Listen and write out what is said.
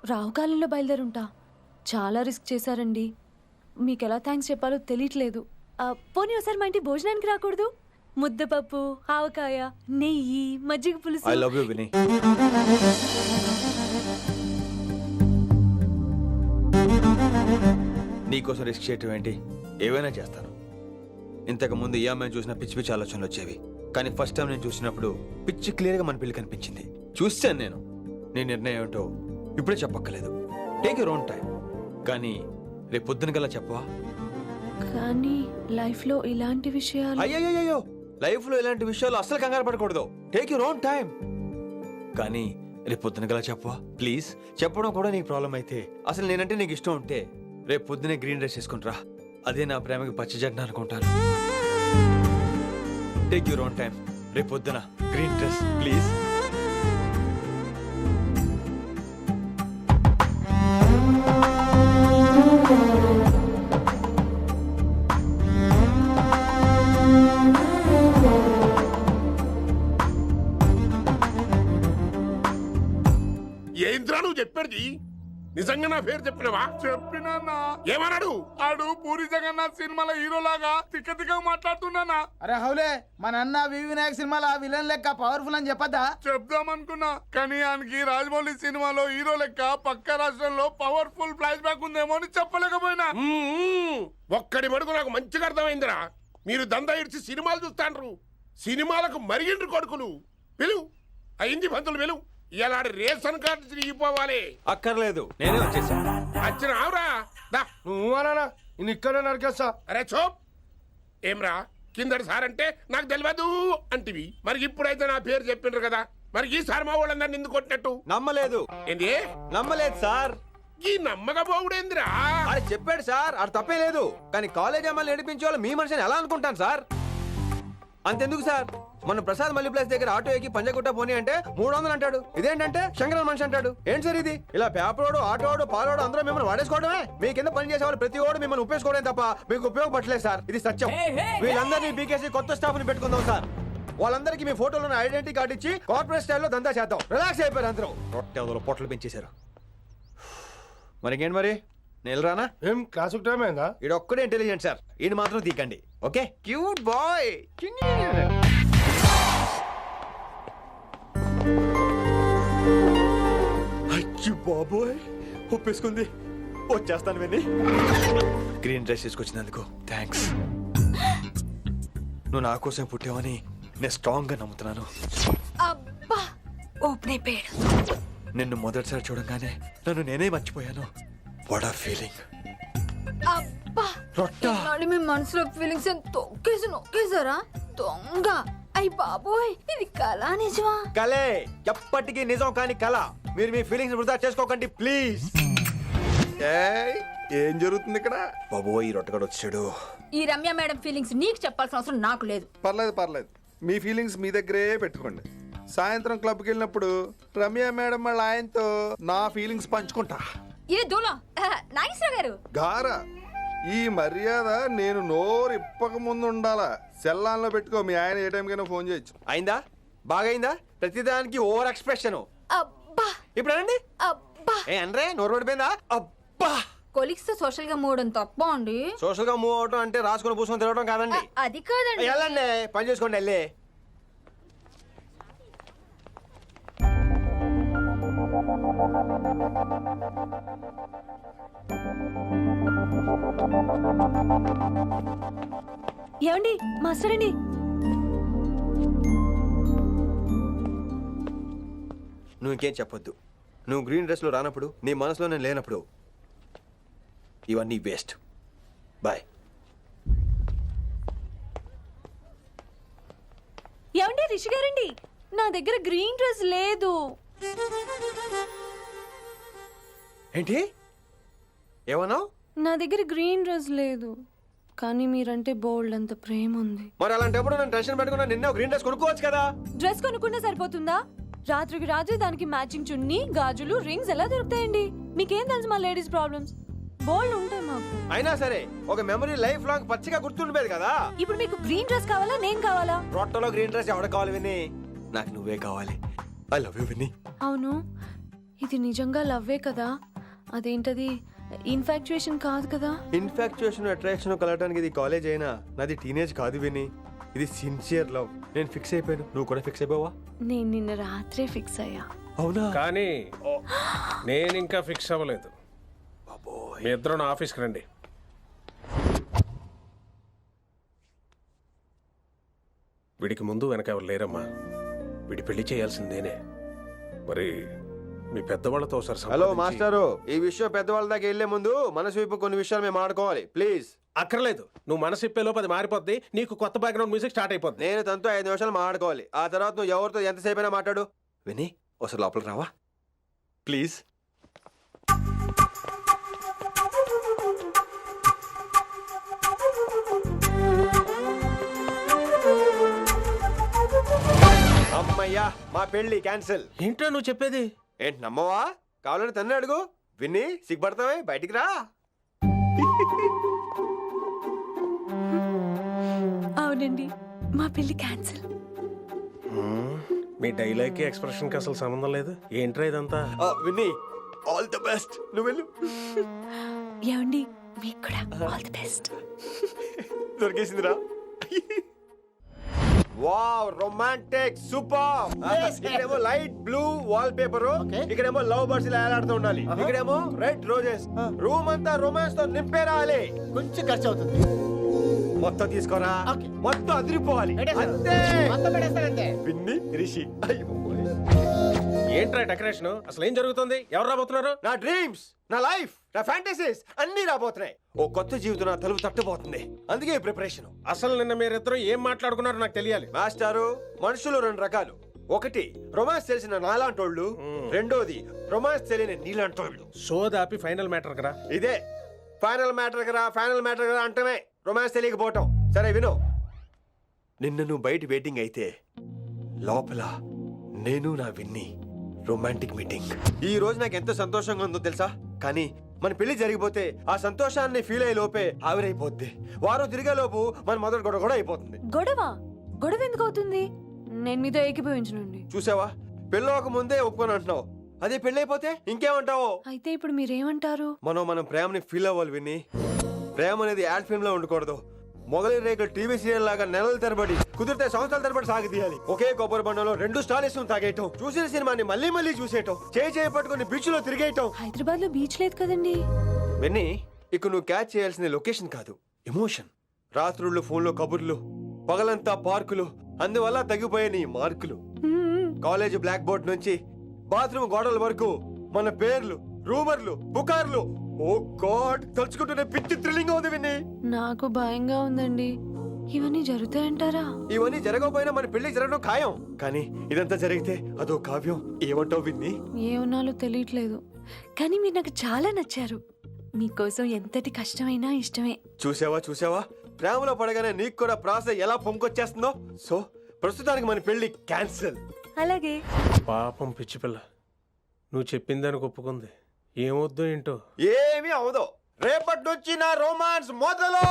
రావుకాలంలో బయలుదేరుంటా. చాలా రిస్క్ చేశారండి. మీకు ఎలా థ్యాంక్స్ చెప్పాలో తెలియట్లేదు. పోనీ ఒకసారి మా ఇంటి భోజనానికి రాకూడదు? ముద్దపప్పు, ఆవకాయ, నెయ్యి, మజ్జిగ పులుసు. I love you Vini. నీకోసం రిస్క్ చేయటం ఏంటి? ఏవైనా చేస్తాను. ఇంతకు ముందు ఈ అమ్మాయిని చూసిన పిచ్చి పిచ్చి ఆలోచనలు వచ్చేవి, కానీ ఫస్ట్ టైం నేను చూసినప్పుడు పిచ్చి క్లియర్గా మన పిల్లి కనిపించింది. చూశాను నేను. నీ నిర్ణయం ఏమిటో ఇప్పుడే చెప్పక్కర్లేదు. Take your own time. కానీ రేపు పొద్దున కల్లా చెప్పవా? కానీ లైఫ్లో ఇలాంటి విషయాలు. అయ్యో, లైఫ్లో ఇలాంటి విషయాలు అస్సలు కంగారు పడకూడదు. Take your own time. కానీ రేపు పొద్దున కల్లా చెప్పవా ప్లీజ్? చెప్పడం కూడా నీకు ప్రాబ్లం అయితే, అసలు నేనంటే నీకు ఇష్టం ఉంటే రేపు పొద్దునే గ్రీన్ డ్రెస్ వేసుకుంటారా. అదే నా ప్రేమకి పచ్చి జట్న అనుకుంటాను. Take your own time. రేపు పొద్దున గ్రీన్ డ్రెస్ ప్లీజ్. ఏంద్రా నువ్వు చెప్పేది? నిజంగా నా పేరు చెప్పినవా? చెప్పినా ఏమన్నాడు? ఆడు పూరి జగన్నాథ్ సినిమాలో హీరో లాగా తిక్క తిక్క మాట్లాడుతున్నానా? అరే హౌలే, మన అన్న వినాయక్ సినిమాలో విలన్ లెక్క పవర్ఫుల్ అని చెప్పద్దా? చెప్దామనుకున్నా, కానీ ఆయనకి రాజమౌళి సినిమాలో హీరో లెక్క పక్క రాష్ట్రంలో పవర్ఫుల్ ఫ్లాష్ బ్యాక్ ఉందేమో అని చెప్పలేకపోయినా. ఒక్కడి మడుగు నాకు మంచిగా అర్థమైందిరా. మీరు దందా ఇడిచి సినిమాలు చూస్తాండ్రు. సినిమాలకు మరిగిండ్రు కొడుకులు. పిలువు, అయింది పంతులు పిలువు. ఇలా రేషన్ కార్డు తిరిగిపోవాలి. అక్కర్లేదు, నేనే వచ్చేసా. వచ్చిన ఆవురా. నువ్వు అనా నేను ఇక్కడ నరికేస్తా. అరే చోప్. ఏమ్రా, కిందటి సార్ అంటే నాకు తెలియదు అంటివి. మరి ఇప్పుడైతే నా పేరు చెప్పిండ్రు కదా, మరి ఈసారి మా వాళ్ళందరినీ ఎందుకు కొట్టినట్టు? నమ్మలేదు. ఏంది? నమ్మలేదు సార్. ఈ నమ్మకపోవుడేందిరా? అది చెప్పాడు సార్, అది తప్పే లేదు. కానీ కాలేజ్ అమ్మాయిలు నడిపించే వాళ్ళు మీ మనిషిని ఎలా అనుకుంటాను సార్? అంతెందుకు సార్, మన ప్రసాద్ మల్లి ప్లేస్ దగ్గర ఆటో ఎక్కి పంజగుట్ట పోనీ అంటే 300 అంటాడు. ఇదేంటంటే శంకరన్ మనిషి అంటాడు. ఏంటి సార్ ఇది? ఇలా పేపరోడు, ఆటోడు, పాలోడు అందరూ మిమ్మల్ని వాడేసుకోవడమే. మీ కింద పని చేసే వాళ్ళు ప్రతి ఓడు మిమ్మల్ని ఉపయోగించుకోవడం తప్ప మీకు ఉపయోగపడలేదు సార్. ఇది సత్యం. వీళ్ళందరినీ బీకేసి కొత్త స్టాఫ్ ని పెట్టుకుందాం సార్. వాళ్ళందరికీ మీ ఫోటోలను ఐడెంటిటీ కార్డు ఇచ్చి కార్పొరేట్ స్టైల్లో దందా చేద్దాం. రిలాక్స్ అయిపోయారు అందరూ. రొట్టె పొట్టలు పెంచేశారు. మరికేంటి మరి, నేను రానా? ఏం క్లాసుకు టైం అయిందా? ఈడొక్కడే ఇంటెలిజెంట్ సార్, ఈయన మాత్రం తీకండి. Okay, cute boy. అచ్చి బాబోయ్, ఒప్పేసుకుంది. వచ్చేస్తాను విని. గ్రీన్ డ్రెస్ తీసుకొచ్చినందుకు థ్యాంక్స్. నువ్వు నా కోసం పుట్టావని నేను స్ట్రాంగ్ గా నమ్ముతున్నాను. అబ్బా, ఓపెన్ అయిపోయాడు. నిన్ను మొదటిసారి చూడంగానే నన్ను నేనే మర్చిపోయాను. వాట్ ఆ ఫీలింగ్. అబ్బా, రొట్టా. మీ మనసులో ఫీలింగ్స్ తొక్కేసి నొక్కేసారా? దొంగ. అయ్య బాబోయ్, ఇది కళ నిజమా? కలే, ఎప్పటికీ నిజం కాని కళ. మీరు మీ ఫీలింగ్స్ వృధా చేసుకోకండి ప్లీజ్. ఏం జరుగుతుంది ఇక్కడ? బాబోయ్, ఈ రొట్టగడు వచ్చాడు. ఈ రమ్య మేడం ఫీలింగ్స్ నీకు చెప్పాల్సిన అవసరం నాకు లేదు. పర్లేదు, మీ ఫీలింగ్స్ మీ దగ్గరే పెట్టుకోండి. సాయంత్రం క్లబ్కి వెళ్ళినప్పుడు రమ్య మేడం వాళ్ళ ఆయనతో నా ఫీలింగ్స్ పంచుకుంటా. ఏ దూల నాగేశ్వర గారు గారా, ఈ మర్యాద నేను నోరు ఇప్పక ముందు ఉండాలా. సెల్లాన్లో పెట్టుకో, మీ ఆయన ఏ టైం కైనా ఫోన్ చేయొచ్చు. అయిందా? బాగైందా? ప్రతిదానికి ఓవర్ ఎక్స్ప్రెషన్. అబ్బా ఇప్పుడు అనండి. అబ్బా, ఏ అనరే, నోరు పడిపోయిందా? అబ్బా. కొలిక్స్ తో సోషల్ గా మూవడం తప్ప అండి. సోషల్ గా మూవ్ అవటం అంటే రాసుకొని పూసుకొని తిరగడం కాదండి. అది కాదండి. వెళ్ళండి, పని చేసుకోండి. వెళ్ళే ఏమండి, మాస్టర్ అండి. నువ్వు ఇంకేం చెప్పొద్దు. నువ్వు గ్రీన్ డ్రెస్ లో రానప్పుడు, నీ మనసులో నేను లేనప్పుడు ఇవన్నీ వేస్ట్. బాయ్. ఏమండి రిషి గారండి, నా దగ్గర గ్రీన్ డ్రెస్ లేదు. ఏంటి ఏమన్నావు? నా దగ్గర గ్రీన్ డ్రెస్ లేదు, కానీ మీరంటే బోల్డ్ అంత ప్రేమ ఉంది. మరి అలాంటప్పుడు నేను టెన్షన్ పెట్టుకున్నా, నిన్నే గ్రీన్ డ్రెస్ కొనుక్కోవచ్చు కదా. డ్రెస్ కొనుక్కున్నా సరిపోతుందా? రాత్రికి రాత్రి దానికి మ్యాచింగ్ చున్నీ, గాజులు, రింగ్స్ ఎలా దొరుకుతాయండి? మీకేం తెలుసు మా లేడీస్ ప్రాబ్లమ్స్? బోల్డ్ ఉంటాయి మాకు. అయినా సరే ఒక మెమరీ లైఫ్ లాంగ్ పచ్చిగా గుర్తుండిపోయేది కదా. ఇప్పుడు మీకు గ్రీన్ డ్రెస్ కావాలా, నేను కావాలా? రొట్టలో గ్రీన్ డ్రెస్ ఎవడ కావాలి విని? నాకు నువ్వే కావాలి. ఐ లవ్ యూ విని. అవును, ఇది నిజంగా లవ్వే కదా? అదేంటది ఇన్ఫాక్చుయేషన్ కాదు కదా? ఇన్ఫాక్చుయేషన్ అట్రాక్షన్ కలగడానికి ఇది కాలేజ్ అయినా నాది టీనేజ్ కాదు విని. ఇది సిన్సియర్ లవ్. నేను ఫిక్స్ అయిపోయాను. నువ్వు కూడా ఫిక్స్ అయిపోవా? నేను నిన్న రాత్రే ఫిక్స్ అయ్యా. అవునా? కానీ నేను ఇంకా ఫిక్స్ అవ్వలేదు. మీ ఇద్దరు నా ఆఫీస్కి రండి. వీడికి ముందు వెనక ఎవరు లేరమ్మా. వీడి పెళ్లి చేయాల్సిందేనే. మరి మీ పెద్దవాళ్ళతో ఒకసారి హలో సంప్రదించి- మాస్టారు, ఈ విషయం పెద్దవాళ్ళ దాకా వెళ్లే ముందు మనసు వైపు కొన్ని విషయాలు మేము ఆడుకోవాలి ప్లీజ్. అక్కర్లేదు. నువ్వు మనసు ఇప్పేలోపు అది మారిపోద్ది. నీకు కొత్త బ్యాక్గ్రౌండ్ మ్యూజిక్ స్టార్ట్ అయిపోద్ది. నేను తనతో 5 నిమిషాలు మాట్లాడుకోవాలి. ఆ తర్వాత నువ్వు ఎవరితో ఎంతసేపు అయినా మాట్లాడు. విని ఒకసారి లోపలికి రావా ప్లీజ్? అమ్మయ్యా, మా పెళ్లి క్యాన్సిల్. ఏంటో నువ్వు చెప్పేది? ఏంటి నమ్మవా? కావాలని తన్నే అడుగు. విన్ని సిగ్గుపడతావే, బయటికి రా. అవునండి, మా పెళ్లి క్యాన్సిల్. మీ డైలాగ్కి ఎక్స్ప్రెషన్కి అసలు సంబంధం లేదు. ఏంట్రా ఇదంతా? విన్ని ఆల్ ది బెస్ట్. నువ్వు వెళ్ళు. ఏమండి, మీకు కూడా ఆల్ ది బెస్ట్. దొరికేసిందిరా. Wow, romantic, super. ఇక్కడేమో లైట్ బ్లూ వాల్ పేపర్, ఇక్కడేమో లవ్ బర్డ్స్ ఇలా ఏలాడుతూ ఉండాలి, ఇక్కడేమో రెడ్ రోజెస్. రూమ్ అంతా రొమాన్స్ తో నింపే రావాలి. కొంచెం ఖర్చు అవుతుంది. మొత్తం తీసుకోరా. మొత్తం అదిరిపోవాలి. అంతే. విన్ని రిషి. ఏంట్రా డెకరేషన్? అసలు ఏం జరుగుతుంది? ఎవరు రాబోతున్నారు? నా డ్రీమ్స్, నా లైఫ్, నా ఫ్యాంటసీస్ అన్ని రాబోతున్నాయి. ఓ కొత్త జీవితం నా తలుపు తట్టబోతుంది. అందుకే ప్రిపరేషన్. అసలు నిన్న మీరిద్దరు ఏం మాట్లాడుకున్నారో నాకు తెలియాలి. మాస్టారు, మనుషులు 2 రకాలు. ఒకటి రొమాన్స్ తెలిసిన నాలాంటోళ్ళు, రెండోది రొమాన్స్ తెలియని నీలాంటోళ్ళు. సోదాపి ఫైనల్ మ్యాటర్ కదా. ఇదే ఫైనల్ మ్యాటర్ కదా. ఫైనల్ మ్యాటర్ కదా అంటమే రొమాన్స్ తెలియకపోవటం. సరే విను, నిన్న నువ్వు బయట వెయిటింగ్ అయితే లోపల నేను నా విన్ని రొమాంటిక్ మీటింగ్. ఈ రోజు నాకు ఎంత సంతోషంగా ఉందో తెలుసా? కానీ మన పెళ్లి జరిగిపోతే ఆ సంతోషాన్ని ఫీల్ అయ్యే లోపే ఆవిరైపోద్ది. వారం తిరిగే లోపు మన మొదటి గొడవ కూడా అయిపోతుంది. గొడవ గొడవ ఎందుకు అవుతుంది? నేను మీతో ఏకీభవించనండి. చూసావా, పెళ్ళవక ముందే ఒప్పుకొని అంటున్నావు. అదే పెళ్ళైపోతే ఇంకేమంటావు? అయితే ఇప్పుడు మీరేమంటారు? మనం ప్రేమని ఫీల్ అవ్వాలి విని. ప్రేమ అనేది యాడ్ ఫిల్మ్ లో ఉండకూడదు. మొగలి రేకులు టీవీ సీరియల్ లాగా నెలల తరబడి, కుదిరితే సంవత్సరాల తరబడి సాగదీయాలి. ఒకే కొబ్బరి బండలో 2 స్టాల్ వేసుకుని తాగేయటం, చూసిన సినిమాని మళ్ళీ మళ్ళీ చూసేయటం, చేయి పట్టుకుని బీచ్ లో తిరిగేయటం. హైదరాబాద్ లో బీచ్ లేదు కదండి. విన్ని, ఇక నువ్వు క్యాచ్ చేయాల్సిన లొకేషన్ కాదు, ఎమోషన్. రాత్రుళ్ళు ఫోన్లో కబుర్లు, పగలంతా పార్కులు, అందువల్ల తగ్గిపోయే నీ మార్కులు. కాలేజ్ బ్లాక్ బోర్డ్ నుంచి బాత్రూమ్ గోడల వరకు మన పేర్లు, రూమర్లు, పుకార్లు. ఓ గాడ్, తలుచుకుంటూనే పిచ్చి థ్రిల్లింగ్ ఉంది విన్ని. నాకు భయంగా ఉందండి. ఇవన్నీ జరుగుతాయంటారా? ఇవన్నీ జరగకపోయినా మన పెళ్లి జరగడం ఖాయం. కానీ ఇదంతా జరిగితే అదో కావ్యం. ఏమంటావు విన్ని? ఏమన్నాలో తెలియట్లేదు, కానీ మీరు నాకు చాలా నచ్చారు. మీకోసం ఎంతటి కష్టమైనా ఇష్టమే. చూసావా, ప్రేమలో పడగానే నీకు కూడా ప్రాస ఎలా పొంకొచ్చేస్తుందో. సో ప్రస్తుతానికి మన పెళ్లి క్యాన్సిల్. అలాగే. పాపం పిచ్చి పిల్ల, నువ్వు చెప్పిందానికి ఒప్పుకుంది. ఏమొద్దు ఏంటో. ఏమీ అవదో. రేపటి నుంచి నా రొమాన్స్ మొదలు.